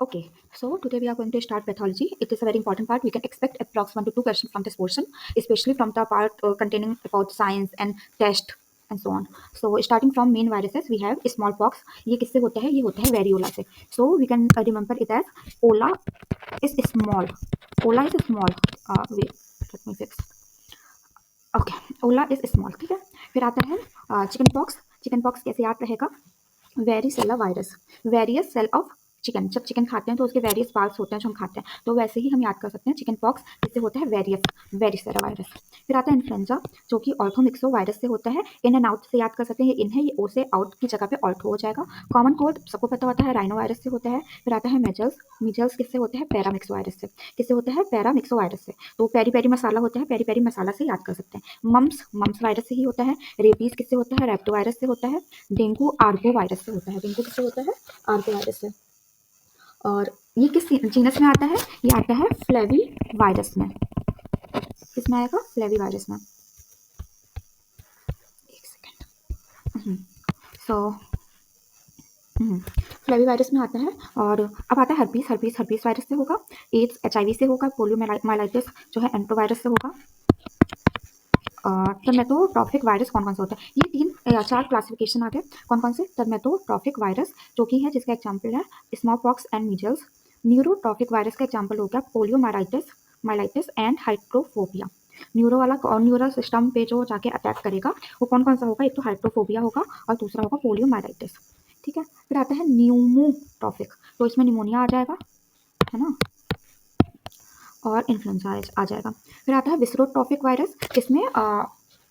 Okay, so today we are going to start pathology. It is a very important part. We can expect approx 1 to 2 questions from this portion, especially from the part containing about science and test and so on. So starting from main viruses, we have smallpox. ये किससे होता है? ये होता है variola से. So we can remember it as Ola is small. Ola is small. Wait, let me fix. Okay, Ola is small. ठीक है. फिर आता है चिकन पॉक्स. चिकन पॉक्स कैसे याद रहेगा? Varicella virus. Various cell of chicken. जब चिकन खाते हैं तो उसके वेरियस पार्ट्स होते हैं जो हम खाते हैं, तो वैसे ही हम याद कर सकते हैं चिकन पॉक्स जिससे होता है वेरिसेला वायरस. फिर आता है इन्फ्लुएंजा जो कि ऑर्थोमिक्सो वायरस से होता है. इन एंड आउट से याद कर सकते हैं. ये इन है, ये ओ से आउट की जगह पे ऑर्थो हो जाएगा. कॉमन कोल्ड सबको पता होता है राइनो वायरस से होता है. फिर आता है मेजल्स. मीजल्स किससे होता है? पैरामिक्सो वायरस से. किससे होता है? पैरामिक्सो वायरस से. तो पेरी पेरी मसाला होता है, पेरी पेरी मसाला से याद कर सकते हैं. मम्स वायरस से ही होता है. रेबीज किससे होता है? रेप्टो वायरस से होता है. डेंगू आर्गो वायरस से होता है. डेंगू किससे होता है? आर्गो वायरस से. और ये किस जीनस में आता है? ये आता है फ्लेवी वायरस में. किसमें आएगा? फ्लेवी वायरस में. एक सेकेंड. सो फ्लेवी वायरस में आता है. और अब आता है हर्पीस वायरस से होगा. एड्स HIV से होगा. पोलियोमाइलाइटिस जो है एंट्रोवायरस से होगा. टर्मेटोट्रॉफिक वायरस कौन कौन से होता है? ये 4 क्लासिफिकेशन आ गए. कौन कौन से? टर्मेटोट्रॉफिक वायरस जो कि है जिसका एग्जाम्पल है small pox and measles. Neurotrophic virus का एग्जाम्पल हो गया पोलियोमाइलाइटिस एंड हाइड्रोफोबिया. न्यूरो वाला और न्यूरल सिस्टम पे जो जाके अटैक करेगा वो कौन कौन सा होगा? एक तो हाइड्रोफोबिया होगा और दूसरा होगा पोलियोमाइलाइटिस. ठीक है. फिर आता है न्यूमोट्रॉफिक. तो इसमें निमोनिया आ जाएगा, है ना, और इन्फ्लुएंजा आ जाएगा. फिर आता है विसरोट्रॉफिक वायरस. इसमें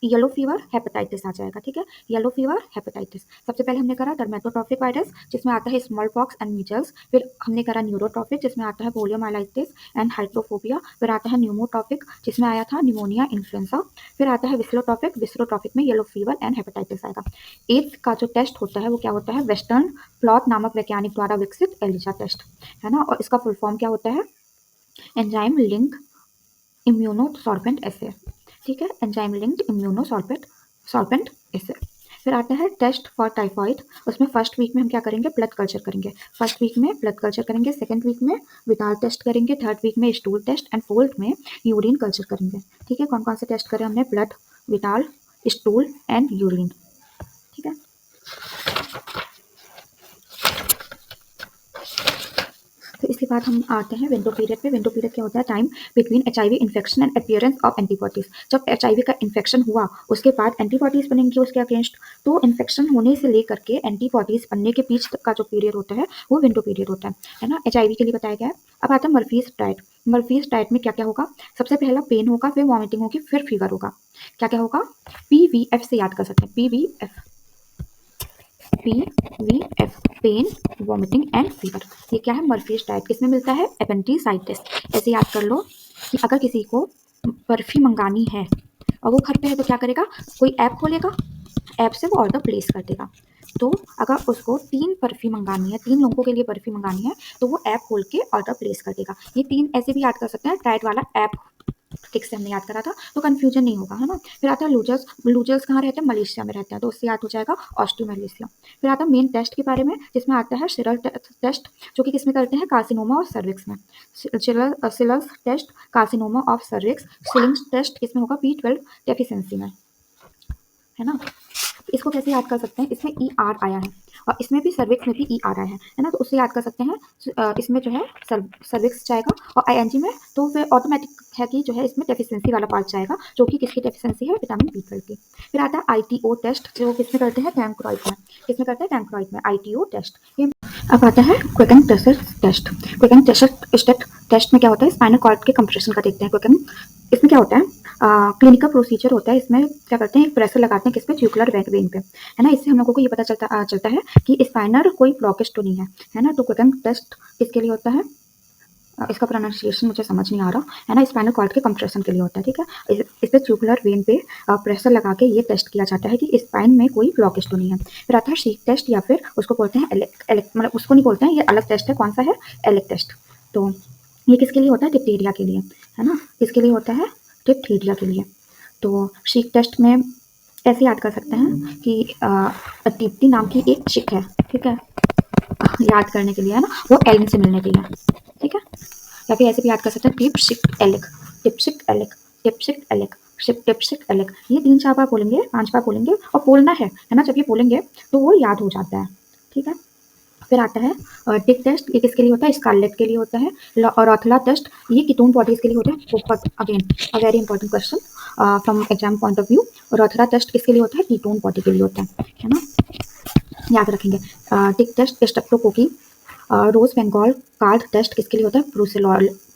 येलो फीवर हेपेटाइटिस आ जाएगा. ठीक है. Yellow fever hepatitis. सबसे पहले हमने करा डर्मेटोट्रॉफिक वायरस जिसमें आता है स्मॉल पॉक्स एंड मीजल्स. फिर हमने करा न्यूरोट्रॉफिक जिसमें आता है पोलियोमाइलाइटिस एंड हाइड्रोफोबिया. फिर आता है न्यूमोट्रॉफिक जिसमें आया था निमोनिया इन्फ्लुएंजा. फिर आता है विसरोट्रॉफिक में येलो फीवर एंड हेपेटाइटिस आएगा. एड्स का जो टेस्ट होता है वो क्या होता है? वेस्टर्न प्लॉट नामक वैज्ञानिक द्वारा विकसित एलिजा टेस्ट, है ना. और इसका फुल फॉर्म क्या होता है? एंजाइम लिंक इम्यूनोसॉर्बेंट एसे. ठीक है. एंजाइम लिंक्ड इम्यूनोसॉर्बेंट एसे. फिर आता है टेस्ट फॉर टाइफॉइड. उसमें फर्स्ट वीक में हम क्या करेंगे? ब्लड कल्चर करेंगे. फर्स्ट वीक में ब्लड कल्चर करेंगे. सेकंड वीक में विटाल टेस्ट करेंगे. थर्ड वीक में स्टूल टेस्ट एंड फोर्थ में यूरिन कल्चर करेंगे. ठीक है. कौन कौन से टेस्ट करें हमने? Blood, vital, stool and urine. ठीक है. फिर इसके बाद हम आते हैं विंडो पीरियड पे. विंडो पीरियड क्या होता है? Time between HIV infection and appearance of antibodies. जब HIV का इन्फेक्शन हुआ उसके बाद एंटीबॉडीज बनेंगी उसके अगेंस्ट. तो इन्फेक्शन होने से लेकर के एंटीबॉडीज बनने के बीच तक का जो पीरियड होता है वो विंडो पीरियड होता है ना. HIV के लिए बताया गया है. अब आता है मर्फीज डाइट. मर्फीज डाइट में क्या क्या होगा? सबसे पहला पेन होगा, फिर वॉमिटिंग होगी, फिर फीवर होगा. क्या क्या होगा? PVF से याद कर सकते हैं. PVF pain, vomiting and fever. ये क्या है? Murphy's diet. किसमें मिलता है? एपेंडिसाइटिस. ऐसे याद कर लो कि अगर किसी को बर्फी मंगानी है और वो घर पे है तो क्या करेगा? कोई ऐप खोलेगा, ऐप से वो ऑर्डर प्लेस कर देगा. तो अगर उसको 3 बर्फी मंगानी है, 3 लोगों के लिए बर्फी मंगानी है तो वो ऐप खोल के ऑर्डर प्लेस कर देगा. ये 3 ऐसे भी याद कर सकते हैं. डाइट वाला ऐप ठीक से हमने याद करा था तो कंफ्यूजन नहीं होगा, है ना. फिर आता है लूजर्स. लूजर्स कहाँ रहते हैं? मलेशिया में रहते हैं, तो उससे याद हो जाएगा ऑस्ट्रोमलेशिया. फिर आता है मेन टेस्ट के बारे में जिसमें आता है सिरल टेस्ट जो कि किसमें करते हैं? कार्सिनोमा ऑफ सर्विक्स में. Schiller's test carcinoma of cervix. Schilling's test किसमें होगा? B12 डेफिशिएंसी में, है ना. इसको कैसे याद कर सकते हैं? इसमें ER आया है और इसमें भी सर्विक्स में भी ER आया है ना. तो उससे याद कर सकते हैं. इसमें जो है सर्विक्स जाएगा और ING में तो फिर ऑटोमेटिक है कि जो है इसमें डेफिशिएंसी वाला पार्ट जाएगा जो कि किसकी डेफिशिएंसी है? विटामिन B12 की. फिर आता है ITO टेस्ट जो किसमें करते हैं? कैंक्रोइड में. किसमें करते हैं? कैंक्रोइड में. ITO test. अब आता है क्विकन टेस्ट. क्विकन टेस्ट में क्या होता है? स्पाइनल कॉर्ड के कंप्रेशन का देखते हैं. क्विकन इसमें क्या होता है? क्लिनिकल प्रोसीजर होता है. इसमें क्या करते हैं? एक प्रेशर लगाते हैं किस पे? ट्यूबुलर वेन पे, है ना. इससे हम लोगों को ये पता चलता है कि स्पाइनल कोई ब्लॉकेज तो नहीं है ना. तो क्विकन टेस्ट किसके लिए होता है? इसका प्रोनाउंसिएशन मुझे समझ नहीं आ रहा, है ना. स्पाइनल कॉर्ड के कंप्रेशन के लिए होता है. ठीक है. इस पे ट्यूबुलर वेन पे प्रेशर लगा के ये टेस्ट किया जाता है कि स्पाइन में कोई ब्लॉकेज तो नहीं है. फिर आता है शीक टेस्ट या फिर उसको बोलते हैं मतलब उसको नहीं बोलते हैं, ये अलग टेस्ट है. कौन सा है? एलेक टेस्ट. तो ये किसके लिए होता है? डिप्थीरिया के लिए, है ना. किसके लिए होता है? डिप्थीरिया के लिए. तो शीक टेस्ट में ऐसे याद कर सकते हैं कि दीप्ति नाम की एक चिक है. ठीक है. याद करने के लिए है ना, वो एलिन से मिलने के लिए, ठीक है। या फिर ऐसे भी याद कर सकते हैं टिपशिक एलिक, टिपशिक एलिक, टिपशिक एलिक, टिपशिक एलिक। ये 3-4 बार बोलेंगे, 5 बार बोलेंगे और बोलना है ना। जब ये बोलेंगे तो वो याद हो जाता है, ठीक है। फिर आता है टिक टेस्ट, ये किसके लिए होता है? स्कारलेट के लिए होता है। और रोथला टेस्ट, ये कीटोन बॉडीज के लिए होता है। बहुत again a very important question from exam point of view. Rothera test किसके लिए होता है? कीटोन बॉडी के लिए होता है ना, याद रखेंगे। टिक टेस्ट स्ट्रेप्टोकोकी। रोज बेंगॉल कार्ड टेस्ट किसके लिए होता है?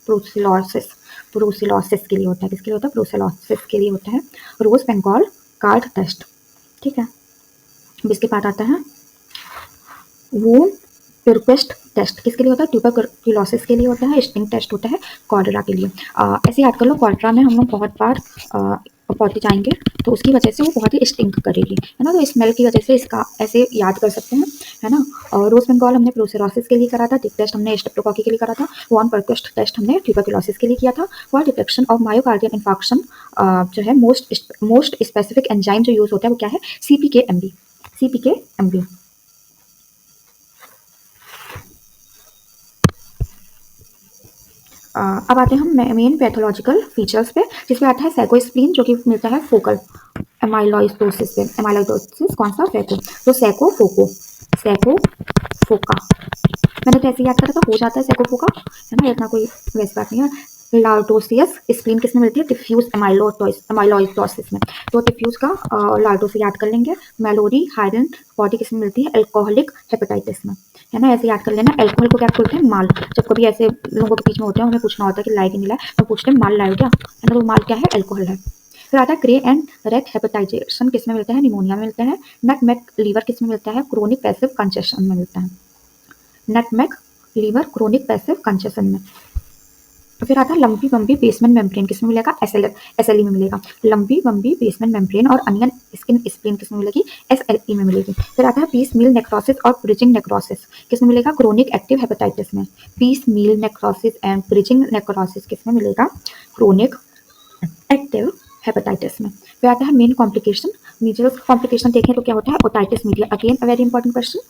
ब्रूसेलोसिस, ब्रूसेलोसिस के लिए होता है। किसके लिए होता है? ब्रूसेलोसिस के लिए होता है रोज बेंगॉल कार्ड टेस्ट, ठीक है। अब इसके बाद आता है वून पिरक्वेस्ट टेस्ट, किसके लिए होता है? ट्यूबरक्लोसिस के लिए होता है। स्टिंग टेस्ट होता है कॉलरा के लिए। ऐसे याद कर लो, कॉलरा में हम लोग बहुत बार पौधे जाएंगे तो उसकी वजह से वो बहुत ही स्टिंग करेगी, है ना। तो स्मेल की वजह से इसका ऐसे याद कर सकते हैं, है ना। और रोज बेंगॉल हमने ब्रूसेलोसिस के लिए करा था। टिक टेस्ट हमने स्ट्रेप्टोकोकी के लिए करा था। वॉन पिरक्वेस्ट टेस्ट हमने ट्यूबरक्लोसिस के लिए किया था। For detection of myocardial infarction जो है मोस्ट स्पेसिफिक एंजाइम जो यूज होता है वो क्या है? CPK-MB, CPK-MB। अब आते हैं हम मेन पैथोलॉजिकल फीचर्स पे, जिसमें आता है सैकोस्प्लीन, जो कि मिलता है फोकल एमाइलोइडोसिस पे। एमाइलोइडोसिस कौन सा? सैको, तो सैको फोको, सैको फोका। मैंने तो ऐसे याद करा था, हो जाता है सैको फोका, है ना, इतना कोई वैसी बात नहीं है। लार्डोसियस स्प्लीन किसमें मिलती है? डिफ्यूज एमाइलोइडोसिस में। तो डिफ्यूज का लार्डो से याद कर लेंगे। मेलोरी हाइड्रन बॉडी किसमें मिलती है? अल्कोहलिक हेपेटाइटिस में, है ना। ऐसे याद कर लेना। अल्कोहल को क्या बोलते हैं? माल। जब कभी ऐसे लोगों के बीच में होते हैं, उन्हें पूछना होता है कि लाए कि नहीं लाए, तो पूछते हैं माल लाए हो क्या, है ना। तो माल क्या है? अल्कोहल है। फिर आता है ग्रे एंड रेड हेपेटाइजेशन किसमें मिलता है? निमोनिया में मिलता है। नटमेग लीवर किसमें मिलता है? क्रोनिक पैसिव कंजेशन में मिलता है। Nutmeg liver chronic passive congestion में। फिर आता है लंबी बम्बी बेसमेंट मेम्ब्रेन किसमें मिलेगा? SLE में मिलेगा। लंबी बम्बी बेसमेंट मेम्ब्रेन और अनियन स्किन स्प्लीन किसमें मिलेगी? SLE में मिलेगी। फिर आता है पीस मील नेक्रोसिस और ब्रिजिंग नेक्रोसिस किसमें मिलेगा? क्रोनिक एक्टिव हेपेटाइटिस में। Piecemeal necrosis and bridging necrosis किसमें मिलेगा? क्रोनिक एक्टिव हेपेटाइटिस में। फिर आता है मेन कॉम्प्लिकेशन। मीजल्स कॉम्प्लिकेशन देखें तो क्या होता है? Otitis media, again a very important question.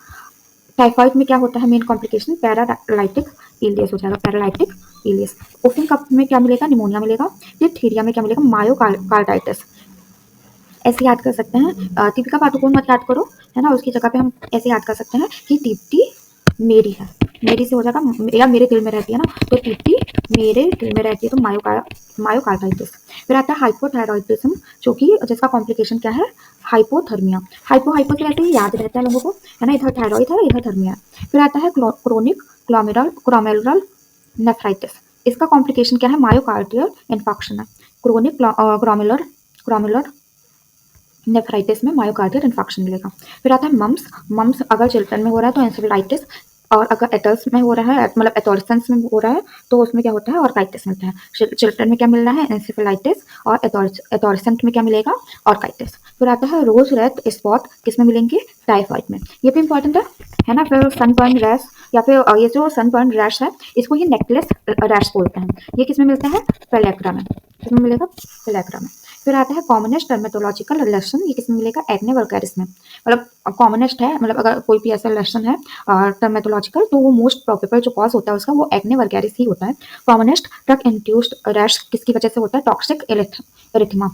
Typhoid में क्या होता है मेन कॉम्प्लिकेशन? पैरालाइटिक इलियस हो जाएगा, पैरालाइटिक इलियस। ओफिन कप में क्या मिलेगा? निमोनिया मिलेगा। डिप्थीरिया में क्या मिलेगा? मायोकार्डाइटिस। ऐसे याद कर सकते हैं। दीपिका पादुकोण मत याद करो, है ना, उसकी जगह पे हम ऐसे याद कर सकते हैं कि दीप्ति मेरी है, मेरी से हो जाएगा, या मेरे दिल में रहती है ना, तो दीप्ति मेरे दिल में रहती है, तो मायोकार्डाइटिस। फिर आता है हाइपोथायरॉइडिज्म, जो कि जिसका कॉम्प्लिकेशन क्या है? हाइपोथर्मिया। हाइपो से ऐसे ही याद रहता है लोगों को, है ना, इधर थायरॉइड है, इधर थर्मिया है। फिर आता है क्रोनिक ग्लोमेरुलर नेफ्राइटिस। इसका कॉम्प्लिकेशन क्या है? मायोकार्डियल इन्फार्क्शन है। क्रोनिक ग्लोमेरुलर नेफ्राइटिस में मायोकार्डियल इन्फार्क्शन मिलेगा। फिर आता है मम्स। मम्स अगर चिल्ड्रन में हो रहा है तो एंसेफेलाइटिस, और अगर एडल्ट्स में हो रहा है, मतलब एडोलसेंस में हो रहा है, तो उसमें क्या होता है? ऑर्काइटिस मिलता है। चिल्ड्रन में क्या मिल रहा है? एंसेफेलाइटिस, और एडोलसेंट में क्या मिलेगा? ऑर्काइटिस। फिर आता है रोज रेड स्पॉट किसमें मिलेंगे? टाइफाइड में। ये भी इंपॉर्टेंट है ना। फिर सनबर्न रैश, या फिर ये जो सनबर्न रैश है, इसको ही नेकलेस रैश बोलते हैं। ये किसमें मिलता है? पेलेग्रा में। किसमें मिलेगा? पेलेग्रा में। फिर आता है कॉमनेस्ट डर्मेटोलॉजिकल लेशन, ये किसमें मिलेगा? एक्ने वल्गैरिस में। मतलब कॉमनेस्ट है, मतलब अगर कोई भी ऐसा लेशन है डर्मेटोलॉजिकल, तो वो मोस्ट प्रोबेबल जो कॉज होता है उसका, वो एक्ने वल्गैरिस ही होता है। कॉमनेस्ट ड्रग इंड्यूस्ड रैश किसकी वजह से होता है? टॉक्सिक एरिथमा,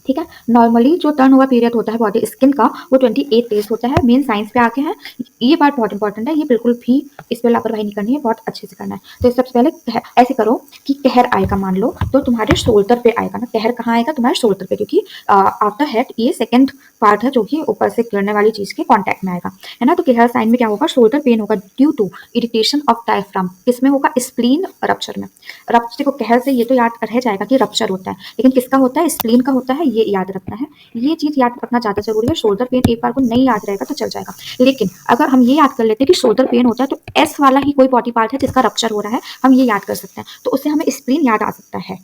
ठीक है। नॉर्मली जो टर्न ओवर पीरियड होता है बॉडी स्किन का, वो 28 डेज होता है। मेन साइंस पे आके हैं, ये बात बहुत इंपॉर्टेंट है, ये बिल्कुल भी इस पर लापरवाही नहीं करनी है, बहुत अच्छे से करना है। तो सबसे पहले ऐसे करो कि कहर आएगा, मान लो, तो तुम्हारे शोल्डर पे आएगा ना। कहर कहाँ आएगा? तुम्हारे शोल्डर पे, क्योंकि आफ्टर हेड ये सेकंड पार्ट है जो कि ऊपर से गिरने वाली चीज के कॉन्टैक्ट में आएगा, है ना। तो कहर साइन में क्या होगा? शोल्डर पेन होगा due to irritation of diaphragm. किसमें होगा? स्प्लीन रप्चर में। रप्चर को कहर से ये तो याद रह जाएगा कि रप्चर होता है, लेकिन किसका होता है? स्प्लीन का होता है, ये याद रखना है। ये चीज याद रखना ज्यादा जरूरी है। शोल्डर पेन एक बार को नहीं याद रहेगा तो चल जाएगा, लेकिन अगर हम ये याद कर लेते हैं कि शोल्डर पेन होता है, तो एस वाला ही कोई बॉडी पार्ट है जिसका रप्चर हो रहा है, हम ये याद कर सकते हैं, तो उससे हमें स्प्लीन याद आ सकता है।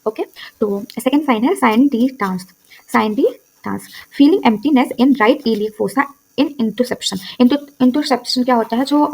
ओके, तो सेकंड साइन है sign de Dance. Sign de Dance, feeling emptiness in right iliac fossa in intussusception. Intussusception क्या होता है? जो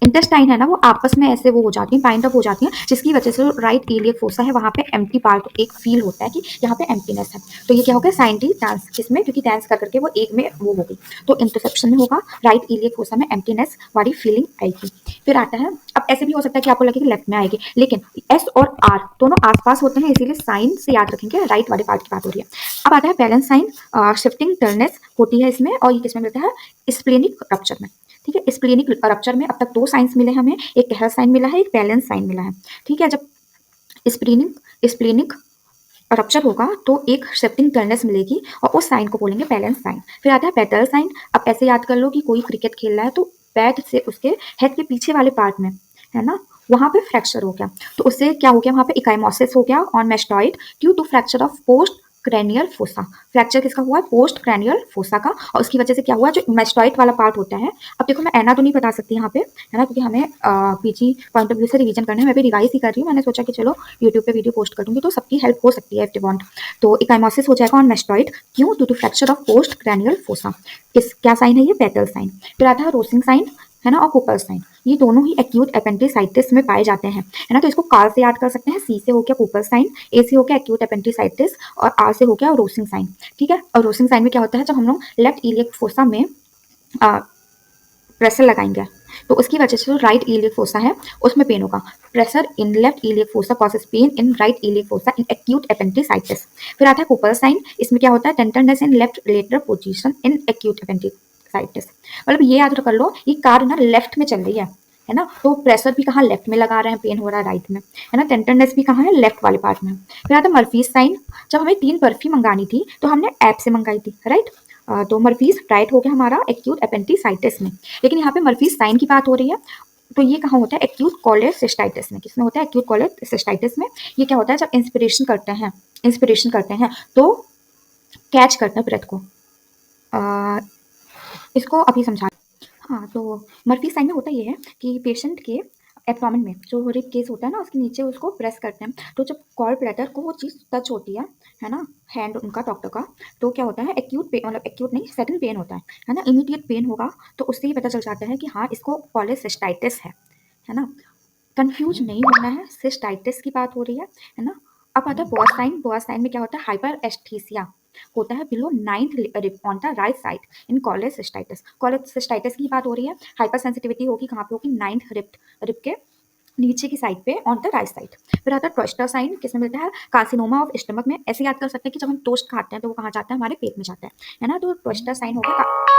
इंटेस्टाइन है ना वो आपस में ऐसे वो हो जाती हैं, बाइंड अप हो जाती हैं, जिसकी वजह से राइट इलियक फोसा है वहाँ पे एम्प्टी पार्ट एक फील होता है कि यहाँ पे एम्प्टीनेस है। तो ये क्या हो गया साइंटी डांस, किसमें, क्योंकि डांस कर करके वो एक में वो हो गई, तो इंटरसेप्शन में होगा राइट इलियक फोसा में एम्प्टीनेस वाली फीलिंग आएगी। फिर आता है, अब ऐसे भी हो सकता है कि आपको लगे कि लेफ्ट में आएगी, लेकिन एस और आर दोनों आसपास होते हैं, इसीलिए साइन से याद रखेंगे राइट वाले पार्ट की बात हो रही है। अब आता है बैलेंस साइन, शिफ्टिंग टर्नेस होती है इसमें, और ये किसमें मिलता है, स्प्लेनिक रप्चर में। ठीक है, स्प्लेनिक रप्चर में अब तक दो साइंस मिले हमें, एक कहर साइन मिला है, एक बैलेंस साइन मिला है। ठीक है, जब स्प्लेनिक रप्चर होगा तो एक शिफ्टिंग टर्नेस मिलेगी और उस साइन को बोलेंगे बैलेंस साइन। फिर आता है पेटल साइन। अब ऐसे याद कर लो कि कोई क्रिकेट खेल रहा है तो बैट से उसके हेड के पीछे वाले पार्ट में, है ना, वहां पे फ्रैक्चर हो गया, तो उससे क्या हो गया, वहां पे इकाइमोसिस हो गया on mastoid due to fracture of post cranial fossa. Fracture किसका हुआ है, पोस्ट क्रैनियल फोसा का, और उसकी वजह से क्या हुआ, जो मेस्टॉइड वाला पार्ट होता है। अब देखो मैं एना तो नहीं बता सकती यहाँ पे, है ना, क्योंकि हमें पीजी पॉइंट ऑफ व्यू से रिवीजन करना है, मैं भी रिवाइज ही कर रही हूँ, मैंने सोचा कि चलो यूट्यूब पे वीडियो पोस्ट कर दूंगी तो सबकी हेल्प हो सकती है इफ दे वांट। तो इकाइमोसिस हो जाएगा ऑन मेस्टॉइड क्यों, due to fracture of post cranial fossa. किस क्या साइन है ये, पेटल साइन। फिर आता है रोसिंग साइन, है ना, और कूपर साइन। ये दोनों ही एक्यूट एपेंडिसाइटिस में पाए जाते हैं, है ना, तो इसको कार से याद कर सकते हैं, सी से हो गया कूपर साइन, ए से हो गया एक्यूट एपेंडिसाइटिस, और आर से हो गया रोसिंग साइन। ठीक है, और रोसिंग साइन में क्या होता है, जब हम लोग लेफ्ट इलियक फोसा में प्रेशर लगाएंगे तो उसकी वजह से जो राइट इलियक फोसा है उसमें पेन होगा। Pressure in left iliac fossa causes pain in right iliac fossa in acute appendicitis. फिर आता है कूपर साइन, इसमें क्या होता है, tenderness in left lateral position in acute appendicitis. मतलब ये याद कर लो, ये कार ना लेफ्ट में चल रही है ना, तो प्रेशर भी कहाँ लेफ्ट में लगा रहे हैं, पेन हो रहा है राइट में, है ना, टेंडरनेस भी कहाँ है, लेफ्ट वाले पार्ट में। फिर आता है मर्फीज साइन। जब हमें 3 बर्फी मंगानी थी तो हमने ऐप से मंगाई थी, राइट, तो मर्फीज राइट हो गया हमारा एक्यूट एपेंडिसाइटिस में, लेकिन यहाँ पे मर्फीज साइन की बात हो रही है, तो ये कहाँ होता है, एक्यूट कोलेसिस्टाइटिस में। किसमें होता है, एक्यूट कोलेसिस्टाइटिस में। ये क्या होता है, जब इंस्पिरेशन करते हैं तो कैच करते हैं ब्रेथ को। इसको अभी समझा। हाँ, तो मर्फी साइन में होता ये है कि पेशेंट के एब्डोमेन में जो रिब केस होता है ना उसके नीचे उसको प्रेस करते हैं, तो जब कॉल ब्लैडर को वो चीज़ टच होती है ना, हैंड उनका डॉक्टर का, तो क्या होता है, एक्यूट पेन, मतलब एक्यूट नहीं, सडन पेन होता है ना, इमीडिएट पेन होगा, तो उससे ही पता चल जाता है कि हाँ इसको कॉलेसिस्टाइटिस है ना। कंफ्यूज नहीं होना है, सिस्टाइटिस की बात हो रही है ना। अब आता है बोआ साइन। बोआ साइन में क्या होता है, हाइपर एस्थीसिया होता है below 9th rib on the right side in cholecystitis. Cholecystitis की बात हो रही है, हाइपर सेंसिटिविटी होगी कहाँ पे होगी, 9th रिब के नीचे की साइड पे ऑन द राइट साइड। फिर आता है ट्विस्टर साइन, किसमें मिलता है, कार्सिनोमा ऑफ स्टमक में। ऐसे याद कर सकते हैं कि जब हम टोस्ट खाते हैं तो वो कहाँ जाता है, हमारे पेट में जाता है ना, तो ट्विस्टर साइन हो गया।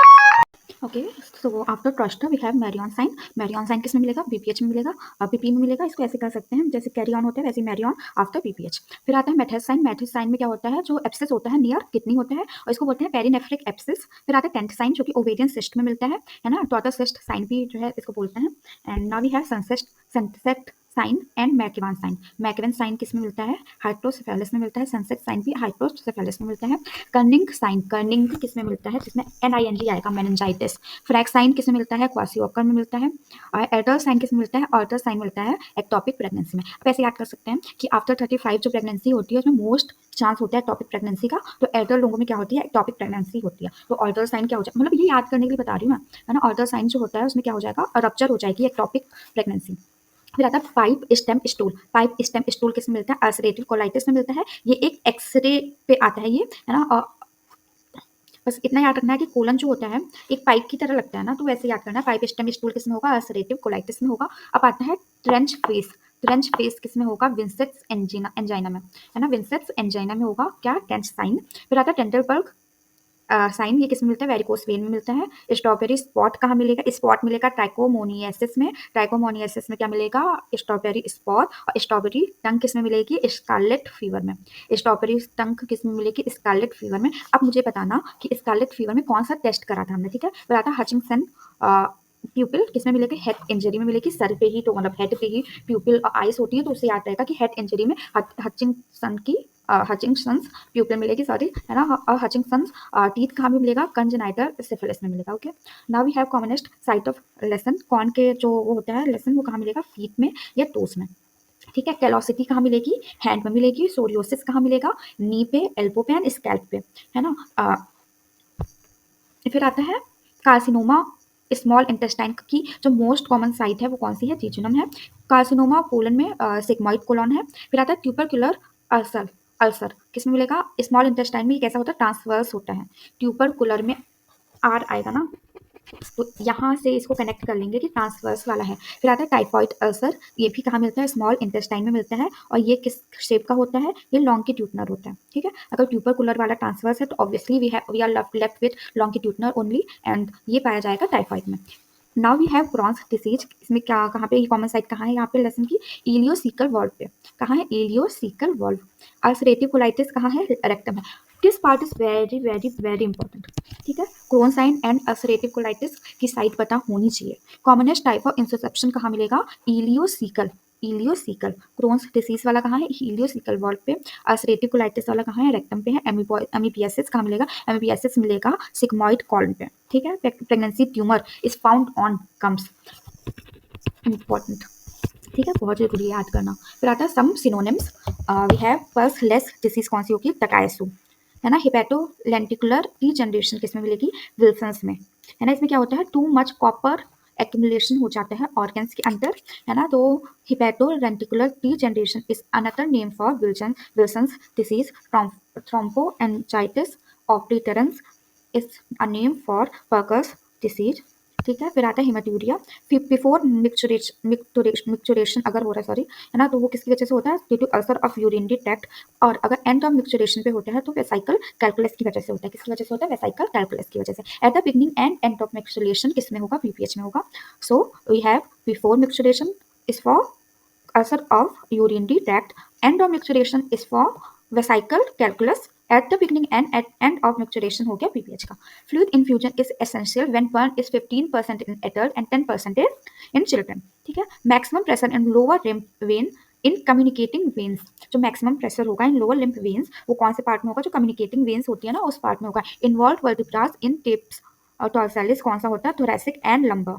Okay, so after Troisier we have Marion sign. Marion sign किस में मिलेगा, बीपीएच में मिलेगा, बीपी में मिलेगा। इसको ऐसे कर सकते हैं जैसे कैरी ऑन होता है वैसे मैरियन आफ्टर बीपीएच। फिर आता है मेथस साइन। मेथस साइन में क्या होता है, जो एप्सिस होता है नियर किडनी होता है और इसको बोलते हैं पेरिनेफ्रिक एप्सिस। फिर आता है टेंथ साइन जो कि ओवेरियन सिस्ट में मिलता है ना, टॉटर सिस्ट साइन भी जो है इसको बोलते हैं। And now we have sunset sign and McEwen sign. McEwen sign किस में मिलता है, हाइड्रोसेफेलस में मिलता है। सनसेट साइन भी हाइड्रोसेफेलस में मिलता है। कर्निंग साइन, कर्निंग किस में मिलता है, जिसमें NING आएगा, मेनिंजाइटिस। फ्रैक साइन किस में मिलता है, क्वासियोकर में मिलता है। और एल्टर साइन किस में मिलता है, अल्टर साइन मिलता है एक्टोपिक प्रेगनेंसी में। अब ऐसे याद कर सकते हैं कि आफ्टर 35 जो प्रेगनेंसी होती है उसमें मोस्ट चांस होता है एक्टोपिक प्रेगनेंसी का, तो एल्डर लोगों में क्या होती है, एक्टोपिक प्रेगनेंसी होती है। तो अल्टर साइन क्या हो जाए, मतलब ये याद करने के लिए बता रही हूँ मैं, है ना। अल्टर साइन जो होता है उसमें क्या हो जाएगा, रप्चर हो जाएगी एक्टोपिक प्रेगनेंसी। फिर आता है pipe stem stool. Pipe stem stool किस में मिलता है, अल्सरेटिव कोलाइटिस में मिलता है। ये एक एक्सरे पे आता है ये, है ना। बस इतना याद रखना है कि कोलन जो होता है एक पाइप की तरह लगता है ना, तो वैसे याद करना है। पाइप स्टेम स्टूल किस में होगा, अल्सरेटिव कोलाइटिस में होगा। अब आता है ट्रेंच फेस। ट्रेंच फेस किस में होगा, विंसेट्स एंजाइना में, है ना, विंसेट्स एंजाइना में होगा क्या, टेंच साइन। फिर आता है टेंडरबर्ग साइन। ये किसमें मिलता है, वेरिकोस वेन में मिलता है। स्ट्रॉबेरी स्पॉट कहाँ मिलेगा, स्पॉट मिलेगा ट्राइकोमोनियासिस में। ट्राइकोमोनियासिस में क्या मिलेगा, स्ट्रॉबेरी स्पॉट। और स्ट्रॉबेरी टंग किसमें मिलेगी, स्कारलेट फीवर में। स्ट्रॉबेरी टंग किसमें मिलेगी, स्कारलेट फीवर में। अब मुझे बताना कि स्कारलेट फीवर में कौन सा टेस्ट करा था हमने, ठीक है। फिर आता हचिंगसन प्यूपिल किसमें मिलेगी, हेड इंजरी में मिलेगी। सर पे ही तो मतलब हेड पे ही प्यूपिल और आइस होती है, तो उससे याद रहेगा कि हेड इंजरी में हचिंगसंस प्यूपिल मिलेगी, सॉरी, है ना। और हचिंगसंस टीथ कहाँ भी मिलेगा, कंजेनाइटल सिफिलिस में मिलेगा। Okay, now we have commonest site of lesion. कॉर्न के जो वो होता है लेसन, वो कहाँ मिलेगा, फीट में या टोस में, ठीक है। कैलोसिटी कहाँ मिलेगी, हैंड में मिलेगी। सोरियोसिस कहाँ मिलेगा, नी पे, एल्बो पे एंड स्कैल्प पे, है ना। फिर आता है कार्सिनोमा स्मॉल इंटेस्टाइन की जो मोस्ट कॉमन साइट है वो कौन सी है, जीजुनम है। कार्सिनोमा कोलन में सिग्मॉइड कोलन है। फिर आता है ट्यूबरकुलर अल्सर। अल्सर किसमें मिलेगा, स्मॉल इंटेस्टाइन में। ये कैसा होता है, ट्रांसवर्स होता है। ट्यूबरकुलर में आर आएगा ना, तो यहाँ से इसको कनेक्ट कर लेंगे कि ट्रांसवर्स वाला है। फिर आता है टाइफॉइड अल्सर, ये भी कहाँ मिलता है, स्मॉल इंटेस्टाइन में मिलता है। और ये किस शेप का होता है, ये लॉन्गिट्यूडनल होता है। ठीक है, अगर ट्यूबरकुलर वाला ट्रांसवर्स है तो obviously we are left with longitudinal only, and ये पाया जाएगा टाइफॉइड में। Now we have Crohn's disease. इसमें क्या, कहाँ पे ये कॉमन साइट कहाँ है यहाँ पे लेसन की, इलियोसिकल वॉल्व पे। कहाँ है, इलियोसिकल वॉल्व। अल्सरेटिव कोलाइटिस कहाँ है, रेक्टम है। This part is very very very important. ठीक है, क्रोनसाइन एंड अल्सरेटिव कोलाइटिस की साइट पता होनी चाहिए। कॉमनेस्ट टाइप ऑफ इंसुसेप्शन कहाँ मिलेगा, इलियोसिकल। इलियोसिकल क्रोन्स डिसीज वाला कहाँ है, इलियोसिकल वॉल्व पे। अल्सरेटिव कोलाइटिस वाला कहाँ है, रेक्टम पे है। एमीबियासिस कहाँ मिलेगा, एमीबियासिस मिलेगा सिग्मॉइड कॉलन पे। ठीक है, pregnancy tumour is found on gums, important. ठीक है, बहुत जरूरी है याद करना। फिर आता है some synonyms. We have pulseless disease कौन सी होगी, टकायसु है ना। हिपैटो लेंटिकुलर रीजनरेशन किसमें मिलेगी, विल्सन्स में है ना। इसमें क्या होता है, टू मच कॉपर एक्यूमुलेशन हो जाता है ऑर्गन्स के अंदर है ना। तो hepatolenticular degeneration is another name for Wilson's disease. Thromboangiitis obliterans is a name for Buerger's disease. ठीक है, फिर आता है हिमेटूरिया। बिफोर मिक्चुरेशन अगर हो रहा है, सॉरी है ना, तो वो किसकी वजह से होता है, due to ulcer of urinary tract. और अगर एंड ऑफ मिक्चुरेशन पे होता है तो वेसाइकल कैलकुलस की वजह से होता है। किसकी वजह से होता है, वेसाइकल कैलकुलस की वजह से। At the beginning and end of micturition किसमें होगा, बीपीएच में होगा। So we have before micturition is for ulcer of urinary tract. End of micturition is for vesical calculus. At the beginning and at end of micturiation हो गया PPH का। Fluid infusion is essential when burn is 15% in adult and 10% in children. ठीक है, maximum pressure in lower limb vein in communicating veins. जो maximum pressure होगा इन lower lymph veins वो कौन से पार्ट में होगा, जो कम्युनिकेटिंग वेन्स होती है ना उस पार्ट में होगा। इन्वॉल्व वर्टिब्रास इन टिप्स और टॉर्सालिस कौन सा होता है, थोरैसिक एंड लंबर।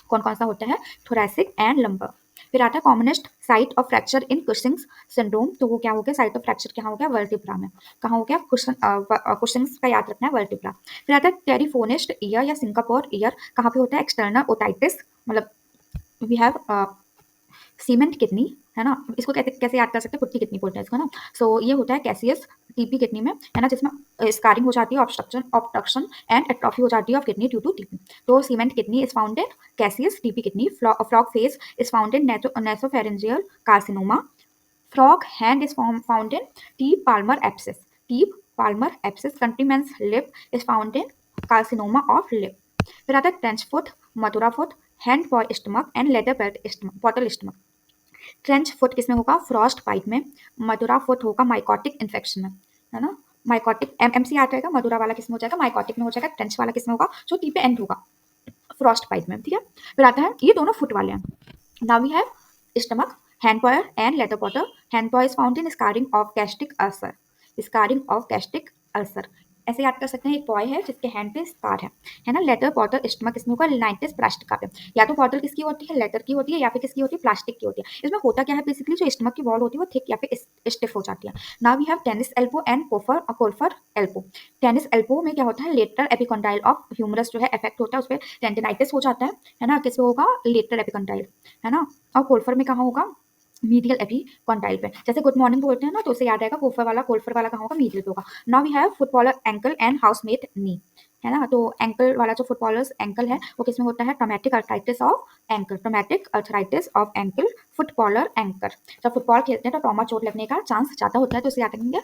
कौन कौन सा होता है, थोरैसिक एंड लंबर। फिर आता है commonest site of fracture in Cushing's syndrome. तो वो क्या हो गया, साइट ऑफ फ्रैक्चर क्या हो गया, वर्टिब्रा में। कहाँ हो गया, कुशिंग्स का याद रखना है, वर्टिब्रा। फिर आता है टेरिफोनिस्ट ईयर या सिंगापोर ईयर। कहाँ पे होता है, एक्सटर्नल ओटाइटिस, मतलब वी हैव सीमेंट किडनी है ना। इसको कैसे कैसे याद कर सकते हैं, कुट्टी किडनी बोलते हैं इसको ना। सो ये होता है कैसियस टीपी किडनी में है ना, जिसमें स्कारिंग हो जाती है, ऑब्स्ट्रक्शन एंड एट्रोफी हो जाती है of kidney due to TB. तो cement kidney is found in caseous TB kidney. Frog face is found in nasopharyngeal carcinoma. Frog hand is found in deep palmar abscess. Deep palmar abscess. Countryman's lip is found in carcinoma of lip. फिर आता है trench foot, Madura foot, hand boy stomach and leather bottle stomach. Trench foot किसमें होगा, frostbite में। Madura foot होगा mycotic infection में है ना। माइकोटिक एमसी आ जाएगा, मधुरा वाला किसमें हो जाएगा, माइकोटिक में हो जाएगा। ट्रेंच वाला किसमें होगा, जो टी पे एंड होगा, फ्रॉस्ट बाइट में। ठीक है, फिर आता है ये दोनों फुट वाले हैं। Now we have stomach, hand boy and leather bottle. Hand boy is found in scarring of gastric ulcer. Scarring of gastric ulcer ऐसे याद कर सकते हैं, एक बॉय है जिसके हैंड पे स्कार है ना। लेटर बॉटल स्टमक किसमें होगा, लाइटिस प्लास्टिका पे। या तो बॉटल किसकी होती है, लेटर की होती है, या फिर किसकी होती है, प्लास्टिक की होती है। इसमें होता क्या है, बेसिकली जो स्टमक की वॉल होती है वो थिक या फिर स्टिफ हो जाती है। Now we have tennis elbow and golfer elbow. Tennis elbow में क्या होता है, लेटरल एपिकॉन्डाइल ऑफ ह्यूमरस जो है इफेक्ट होता है, उस पर टेंडिनाइटिस हो जाता है ना। किसमें होगा, लेटरल एपिकॉन्डाइल है ना। और कोल्फर में कहाँ होगा, मीडियल एपिकॉन्डाइल पे। जैसे गुड मॉर्निंग बोलते हैं ना, तो उसे याद आएगा कोल्फर वाला कहाँ होगा, मीडियल पे होगा। Now we have footballer ankle and housemaid knee है ना। तो एंकल वाला जो फुटबॉलर्स एंकल है वो किसमें होता है, traumatic arthritis of ankle. Traumatic arthritis of ankle, footballer ankle. जब फुटबॉल खेलते हैं तो ट्रॉमा चोट लगने का चांस ज्यादा होता है, तो उसे याद रखेंगे।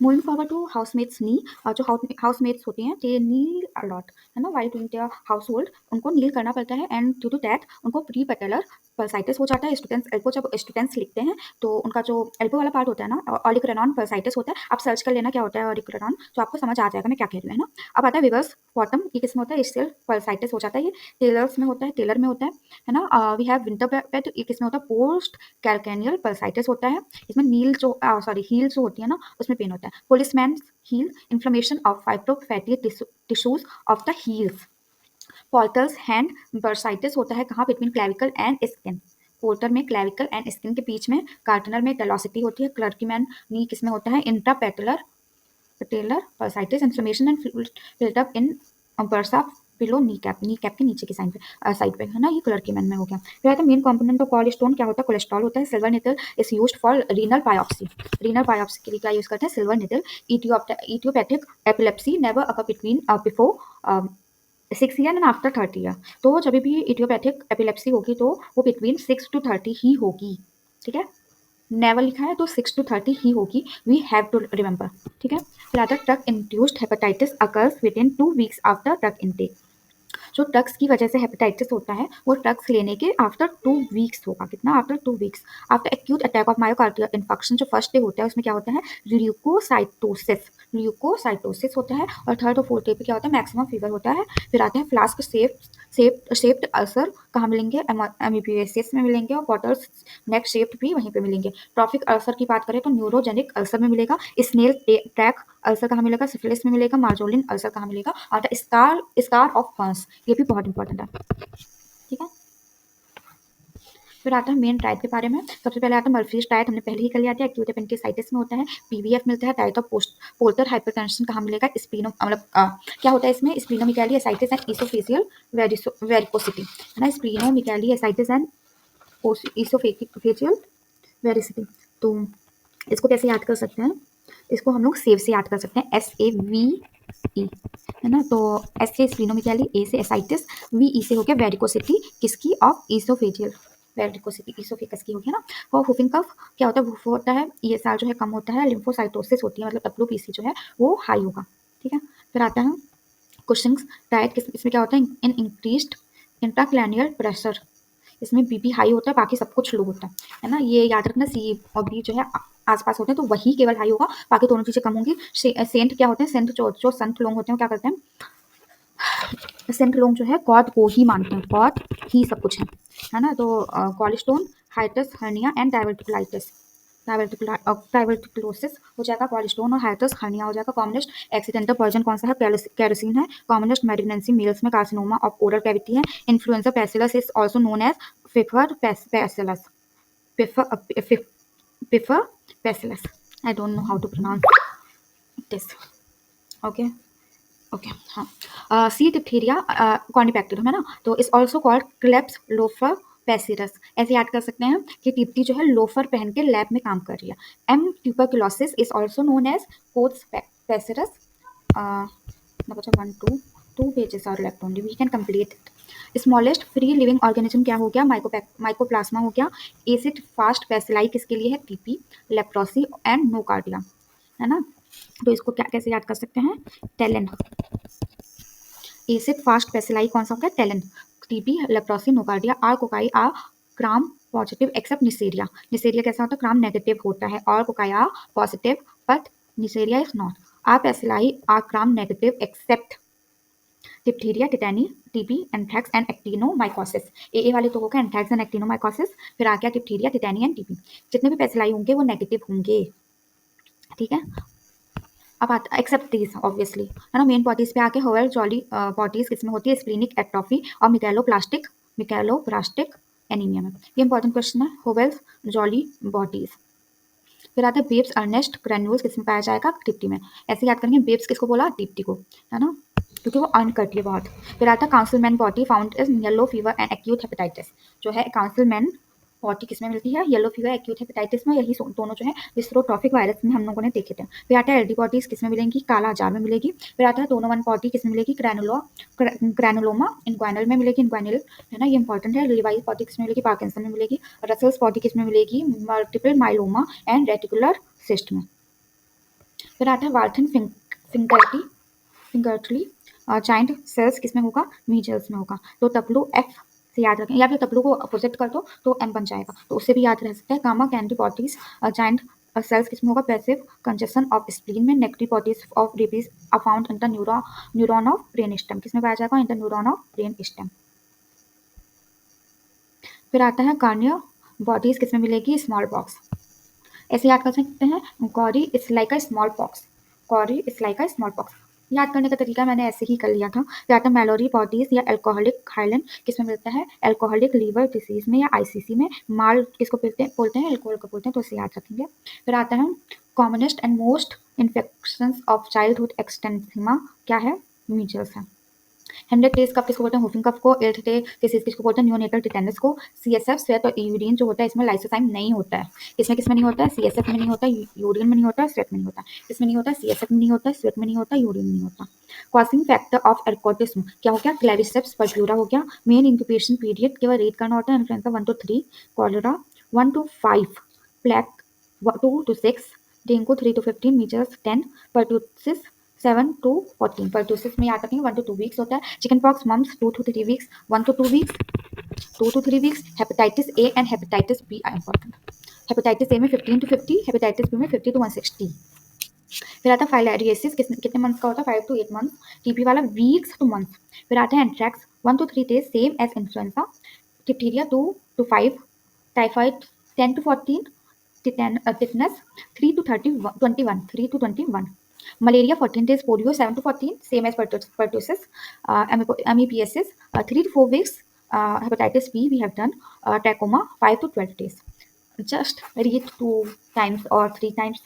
मूविंग फॉरवर्ड टू हाउसमेट्स नी। और जो हाउसमेट्स होती हैं दे नील अलॉट है ना, while doing their house hold. उनको नील करना पड़ता है, एंड ड्यू टू दैट उनको प्री पेटेलर पर्साइटिस हो जाता है। स्टूडेंट्स एल्बो, जब स्टूडेंट्स लिखते हैं तो उनका जो एल्बो वाला पार्ट होता है ना, ऑलिक्रेनॉन पर्साइटिस होता है। आप सर्च कर लेना क्या होता है ऑलिक्रेनॉन, तो आपको समझ आ जाएगा मैं क्या कह रही हूँ है ना। अब आता है विवर्स बॉटम, ये किसमें होता है, इससे पर्साइटिस हो जाता है। ये टेलर्स में होता है, टेलर में होता है ना। वी हैव विंटर पेट, ये किसमें होता है, पोस्ट कैल्केनियल पर्साइटिस होता है। इसमें नील जो सॉरी हील जो होती है ना उसमें पेन होता है। Policeman heel, inflammation of fibrofatty tissues of the heels. Porters hand bursitis होता है कहाँ, between clavicle and skin. Porter में क्लेविकल एंड स्किन के बीच में। कार्टनर में टेलोसिटी होती है। क्लर्कीमैन नी किसमें होता है, intrapatellar bursitis. Inflammation and buildup in bursa below knee cap के नीचे की साइड पे, है ना, ये क्लर्कीमैन में हो गया। फिर आता है मेन कंपोनेंट ऑफ कोलेस्ट्रॉल क्या होता है, कोलेस्ट्रॉल होता है। Silver needle is used for renal biopsy, renal biopsy के लिए क्या यूज करते हैं, silver needle. Idiopathic epilepsy never occur between before 6 year and after 30 year. तो जब भी इडियोपैथिक एपिलेप्सी होगी तो वो बिटवीन 6 to 30 ही होगी, ठीक है। नेवर लिखा है तो 6 to 30 ही होगी, वी हैव टू रिमेंबर, ठीक है। फिर आता है drug induced hepatitis occurs with in 2 weeks after drug intake. जो ड्रग्स की वजह से हेपेटाइटिस होता है वो ड्रग्स लेने के आफ्टर 2 वीक्स होगा, कितना, after 2 weeks. After acute attack of myocardial infection जो फर्स्ट डे होता है उसमें क्या होता है, ल्यूकोसाइटोसिस होता है। और थर्ड और फोर्थ डे पे क्या होता है, मैक्सिमम फीवर होता है। फिर आता है फ्लास्क शेप्ड अल्सर, कहाँ मिलेंगे, एमीबियासिस में मिलेंगे, और बॉटल्स नेक शेप्ड भी वहीं पे मिलेंगे। ट्रॉफिक अल्सर की बात करें तो न्यूरोजेनिक अल्सर में मिलेगा। स्नेल ट्रैक अल्सर कहाँ मिलेगा, सिफिलिस में मिलेगा। मार्जोलिन अल्सर कहाँ मिलेगा, और स्कार ऑफ हर्न्स, ये भी बहुत इंपॉर्टेंट है, ठीक है। फिर आता है मेन डाइट के बारे में। सबसे पहले आता है मर्फीज डाइट, हमने पहले ही कर लिया था, एक्यूट एपेंडिसाइटिस में होता है। पीवीएफ मिलता है, डाइट ऑफ पोर्टर हाइपरटेंशन कहाँ मिलेगा, स्प्लीनो, मतलब क्या होता है इसमें, splenomegaly ascites and oesophageal varicosity, है ना, splenomegaly ascites and oesophageal veracity. तो इसको कैसे याद कर सकते हैं, इसको हम लोग सेव से याद कर सकते हैं, SAVE, है ना। तो एस से स्प्लीनोमेगाली, ए से एसाइटिस, VE से हो गया वेरिकोसिटी, किसकी, ऑफ इसोफेजियल वेरिकोसिटी, इसोफेगस की हो गया ना। और हुफिंग कफ क्या होता है, वुफ होता है, ESR जो है कम होता है, लिम्फोसाइटोसिस होती है, मतलब WBC जो है वो हाई होगा, ठीक है। फिर आता है कुशिंग्स डाइट, इसमें क्या होता है, इन इंक्रीज्ड इंट्राक्रैनियल प्रेशर, इसमें बीपी हाई होता है, बाकी सब कुछ लो होता है ना। ये याद रखना, C और B जो है आसपास होते हैं तो वही केवल हाई होगा, बाकी दोनों चीजें कम होंगी। सेंट क्या होते हैं, सेंट जो संत लोग होते हैं वो क्या करते हैं, सेंट लोग जो है गॉड को ही मानते हैं, गॉड ही सब कुछ है ना। तो cholesterol, hiatus hernia and diverticulosis हो जाएगा, कोलेस्ट्रॉल और हाइटस हर्निया हो जाएगा। कॉमनेस्ट एक्सीडेंटल पॉइजन कौन सा है, केरोसिन है। कॉमनेस्ट मेलिग्नेंसी मेल्स में कार्सिनोमा ऑफ ओरल कैविटी है। Influenza bacillus is also known as Pfeiffer bacillus, Pfeiffer bacillus, I don't know how to pronounce this, okay okay. हाँ, C diphtheria corynebacterium है ना, तो is also called Klebs Loeffler bacillus, ऐसे याद कर सकते हैं कि टिप्टी जो है लोफर पहन के लैब में काम कर रही है। M tuberculosis is also known as Koch's bacillus. बचा 1 2 पेजेस और left only, we can complete it. Smallest free living organism क्या हो गया, माइकोप्लाज्मा हो गया। एसिड फास्ट पैसिलाई किसके लिए है, टीपी, लेप्रोसी एंड नोकार्डिया, है ना। तो इसको क्या कैसे याद कर सकते हैं, टेलन, एसिड फास्ट पैसिलाई कौन सा होगा, टेलन। TB, leprosy, Nocardia, are cocci are gram positive except Neisseria, Neisseria कैसा होता है, ग्राम नेगेटिव होता है, और cocci are positive but Neisseria is not. Are bacilli are gram negative except diphtheria, tetani, TB, anthrax and actinomycosis. A वाले तो होगा anthrax and actinomycosis, फिर आ गया डिप्थीरिया, टिटेनी एंड टीबी। जितने भी पैसिलाई होंगे वो नेगेटिव होंगे, ठीक है। अब आता एक्सेप्ट दीज ऑब्वियसली, है ना। मेन बॉडीज पे आके होवेल जॉली बॉडीज किसमें होती है, स्प्लीनिक एट्रोफी और मिगैलोप्लास्टिक एनीमिया में। ये इंपॉर्टेंट क्वेश्चन है, होवेल जॉली बॉडीज। फिर आता है बेब्स अर्नेस्ट ग्रेन्यूल्स, किसमें पाया जाएगा, टिप्टी में। ऐसे याद करेंगे, बेब्स किसको बोला, टिप्टी को, है ना, क्योंकि वो अर्न करती है बहुत। फिर आता है Councilman body found in yellow fever and acute hepatitis, जो है काउंसिलमैन बॉडी किसमें मिलती है, येलो फीवर एक्यूट हेपेटाइटिस में, यही दोनों जो है विस्रोट्रॉफिक वायरस में हम लोगों ने देखे थे। फिर आता है एल्डी बॉडीज किसमें मिलेंगी, काला अजार में मिलेगी। फिर आता है दोनों बॉडी किसमें मिलेगी, ग्रैनुलोमा इनग्वाइनल में मिलेगी, इनग्वाइनल, है ना, ये इंपॉर्टेंट है। लिवाइस बॉडी किसमें मिलेगी, पार्किंसन में मिलेगी। रसल्स बॉडी किसमें मिलेगी, multiple myeloma and reticular cyst में। फिर आता है वाल्थन फिंगर्टली जाइंट सेल्स किसमें होगा, मीजल्स में होगा। तो WF से याद रखें, या फिर W को अपोजिट कर दो तो M बन जाएगा, तो उससे भी याद रह सकता है। Gamna Gandy bodies giant cells किसमें होगा, पैसिव कंजेशन ऑफ स्प्लीन में। Negative bodies of rabies are found in the neuron of brain stem, किसमें पाया जाएगा, in the neuron of brain stem. फिर आता है कार्निया बॉडीज किसमें मिलेगी, स्मॉल पॉक्स, ऐसे याद कर सकते हैं, Gauri is like a small pox, Gauri is like a small pox. याद करने का तरीका मैंने ऐसे ही कर लिया था। फिर आता है मेलोरी बॉडीज या अल्कोहलिक हाइलन, किसमें मिलता है, अल्कोहलिक लीवर डिसीज में या ICC में। माल किसको बोलते हैं, अल्कोहल को बोलते हैं, तो इसे याद रखेंगे। फिर आता है commonest and most infections of childhood exanthema क्या है, मीजल्स है। 100 डेज कप किसको बोलते हैं, हुफिंग कफ को। 8th डे किस किसको बोलते हैं, नियोनेटल टिटेनस को। सीएसएफ स्वेट और यूरिन जो होता है इसमें लाइसोजाइम नहीं होता है। किसमें नहीं होता है, सीएसएफ में नहीं होता, यूरिन में नहीं होता, स्वेट में नहीं होता। किसमें नहीं होता, सीएसएफ में नहीं होता, स्वेट में नहीं होता, यूरिन में नहीं होता। कॉजिंग फैक्टर ऑफ एर्कोटिस्म क्या हो गया, क्लेविसेप्स परप्यूरा हो गया। मेन इंक्यूबेशन पीरियड केवल रेट करना होता है, influenza 1 to 3, cholera 1 to 5, plague 2 to 6, dengue 3 to 15, measles 10, pertussis 7 to 14। Pertussis में याद रखेंगे 1 to 2 वीक्स होता है। Chicken pox mumps 2 to 3 weeks, 1 to 2 weeks, 2 to 3 weeks. Hepatitis A and hepatitis B are important. Hepatitis A में 15 to 50, hepatitis B में 50 to 160। फिर आता है फाइलेरियसिस, कितने मंथ्स का होता है, 5 to 8 मंथ्स। टीबी वाला वीक्स टू मंथ्स। फिर आता है anthrax 1 to 3 days, same as influenza. Diphtheria 2 to 5, typhoid 10 to 14, tetanus 3 to 21, 3 to 21। Malaria 14 days, polio 7 to 14, same as pertussis, amoebiasis 3 to 4 weeks, hepatitis B we have done, trachoma 5 to 12 days. Just read 2 times or 3 times.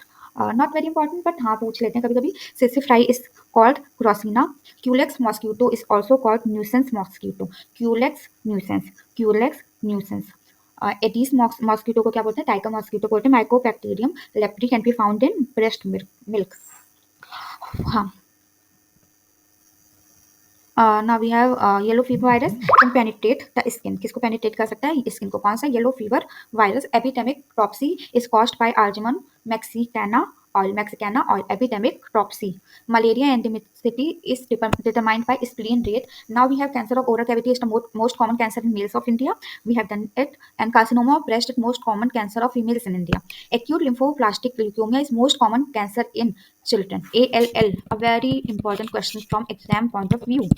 Not very important, but हाँ पूछ लेते हैं कभी कभी। Sassafras is called Crossina. Culex mosquito is also called nuisance mosquito. Culex nuisance. Culex nuisance. Aedes mosquito को क्या बोलते हैं, टाइगर मॉस्किटो को बोलते हैं। Mycobacterium leprae can be found in breast milk. हाँ, now we have yellow fever virus can penetrate the skin. किसको penetrate कर सकता है, स्किन को। कौन सा, yellow fever virus. Epidemic dropsy is caused by argemone mexicana oil, epidemic dropsy. Malaria endemicity is determined by spleen rate. Now we have cancer of oral cavity is the most common cancer in males of India. We have done it. And carcinoma of breast is most common cancer of females in India. Acute lymphoblastic leukemia is most common cancer in children. ALL, a very important question from exam point of view.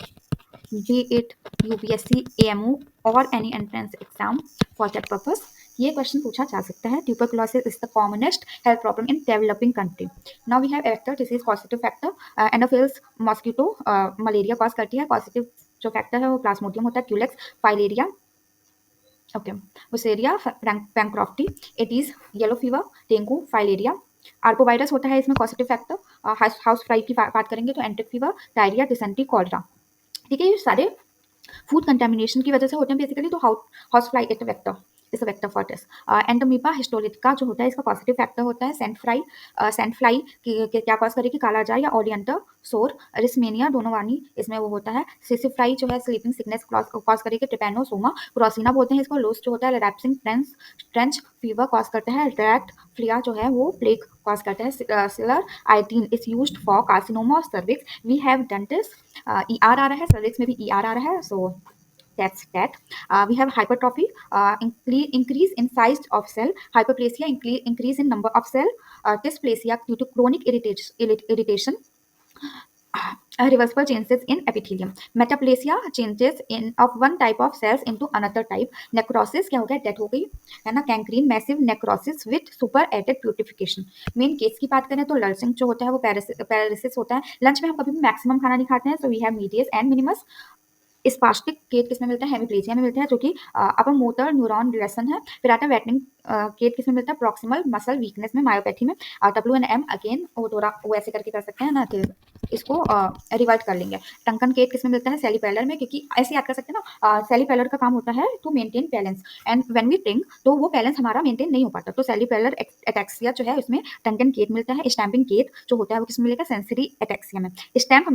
Be it UPSC, AMO or any entrance exam for that purpose, ये question पूछा जा सकता है। Tuberculosis is the commonest health problem in developing country. Now we have vector disease causative factor. Anopheles mosquito malaria cause करती है। Causative जो factor है वो प्लाज्मोडियम होता है। Culex filaria, okay, Wuchereria bancrofti, Aedes yellow fever, dengue filaria. Arbovirus होता है इसमें कॉजेटिव फैक्टर। हाउस फ्लाई की बात करेंगे तो एंट्रिक फीवर, डायरिया, डिसेंट्री, कॉलरा। ठीक है, ये सारे फूड कंटेमिनेशन की वजह से होते हैं बेसिकली। तो house fly it vector is a vector for this. Entamoeba histolytica जो होता है इसका पॉजिटिव फैक्टर होता है। सेंट फ्लाई क्या कॉज करेगी, काला जार या ओलियंडर सोर। रिसमेनिया डोनोवानी इसमें वो होता है। सिसिफ्लाई जो है स्लीपिंग सिकनेस कॉज करेगी। ट्रिपैनोसोमा क्रोसिना बोलते हैं इसको। लोस जो होता है रैप्सिंग ट्रेंच फीवर कॉज करता है। रैट फ्लिया जो है वो प्लेग कॉज करता है। Schiller iodine is used for carcinoma of cervix. We have done this. ER आ रहा है, सर्विक्स में भी ER आ रहा है, so that's that. We have hypertrophy, increase in size of cell. Hyperplasia, increase in number of cell. Dysplasia due to chronic irritation. Reversible changes in epithelium. Metaplasia, changes in of one type of cells into another type. Necrosis क्या हो गया, death हो गई है ना। Gangrene, massive necrosis with superadded putrefaction. Main case की बात करें तो लर्सिंग जो होता है वो पैरालिसिस होता है। लंच में हम कभी भी मैक्सिमम खाना नहीं खाते हैं, so we have medius and minimus. Spastic gait किसमें मिलता है, हेमिप्लेजिया में मिलता है, जो कि अपर मोटर न्यूरॉन लेसन है। फिर आता है वेटनिंग केट किसमें मिलता है, प्रॉक्सिमल मसल वीकनेस में, मायोपैथी में। WNM अगेन वो थोड़ा वो ऐसे करके कर सकते हैं ना, तो इसको रिवाइट कर लेंगे। टंकन केट किसमें मिलता है, सेलिपेलर में, क्योंकि ऐसे याद कर सकते हैं ना, सेलिपेलर का काम होता है to maintain balance, and when we drink तो वो बैलेंस हमारा मेंटेन नहीं हो पाता। तो सेलिपेलर एटैक्सिया जो है उसमें टंकन केट मिलता है। स्टैम्पिंग केट जो होता है वो किसमें मिलेगा, सेंसरी एटैक्सिया में। स्टैम्प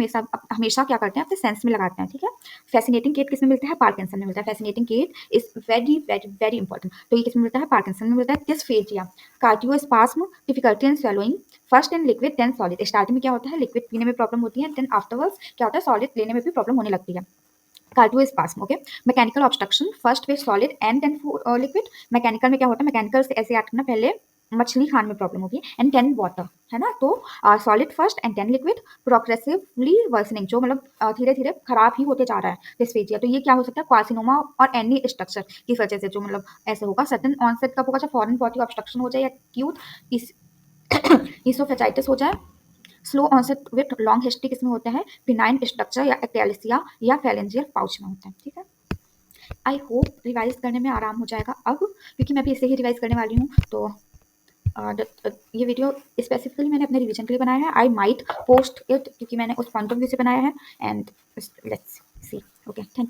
हमेशा क्या करते हैं, अपने सेंस में लगाते हैं, ठीक है। फैसिनेटिंग केट किसमें मिलता है, पार्किंसन में मिलता है। Festinating gait is very very very important. तो ये किसमें मिलता है, पार्किंसन में मिलता है। Dysphagia, cardiospasm, difficulty in swallowing, first in liquid then solid. Starting में क्या होता है, लिक्विड पीने में प्रॉब्लम होती है, देन आफ्टरवर्ड्स क्या होता है, सॉलिड लेने में भी प्रॉब्लम होने लगती है। Cardiospasm, okay. Mechanical obstruction, first with solid and then liquid. Mechanical में क्या होता है, मैकेनिकल से ऐसे याद करना, पहले मछली खाने में प्रॉब्लम होगी एंड देन वाटर, है ना। तो solid first and then liquid. Progressively worsening, जो मतलब धीरे धीरे खराब ही होते जा रहा है, डिस्फेजिया। तो ये क्या हो सकता है, कार्सिनोमा और एनी स्ट्रक्चर की वजह से जो मतलब ऐसे होगा। सडन ऑनसेट कब होगा, जब फॉरेन बॉडी ऑब्स्ट्रक्शन हो जाए, या एक्यूट इसोफेजाइटिस हो जाए। Slow onset with long history किसमें होता है, बिनाइन स्ट्रक्चर या एक्टेलिसिया या फेलेंजियल पाउच में होता है, ठीक है। आई होप रिवाइज करने में आराम हो जाएगा अब, क्योंकि मैं भी इसे ही रिवाइज करने वाली हूँ। तो ये वीडियो स्पेसिफिकली मैंने अपने रिवीजन के लिए बनाया है। आई माइट पोस्ट इट क्योंकि मैंने उस पॉइंट ऑफ व्यू से बनाया है, and let's okay, thank you.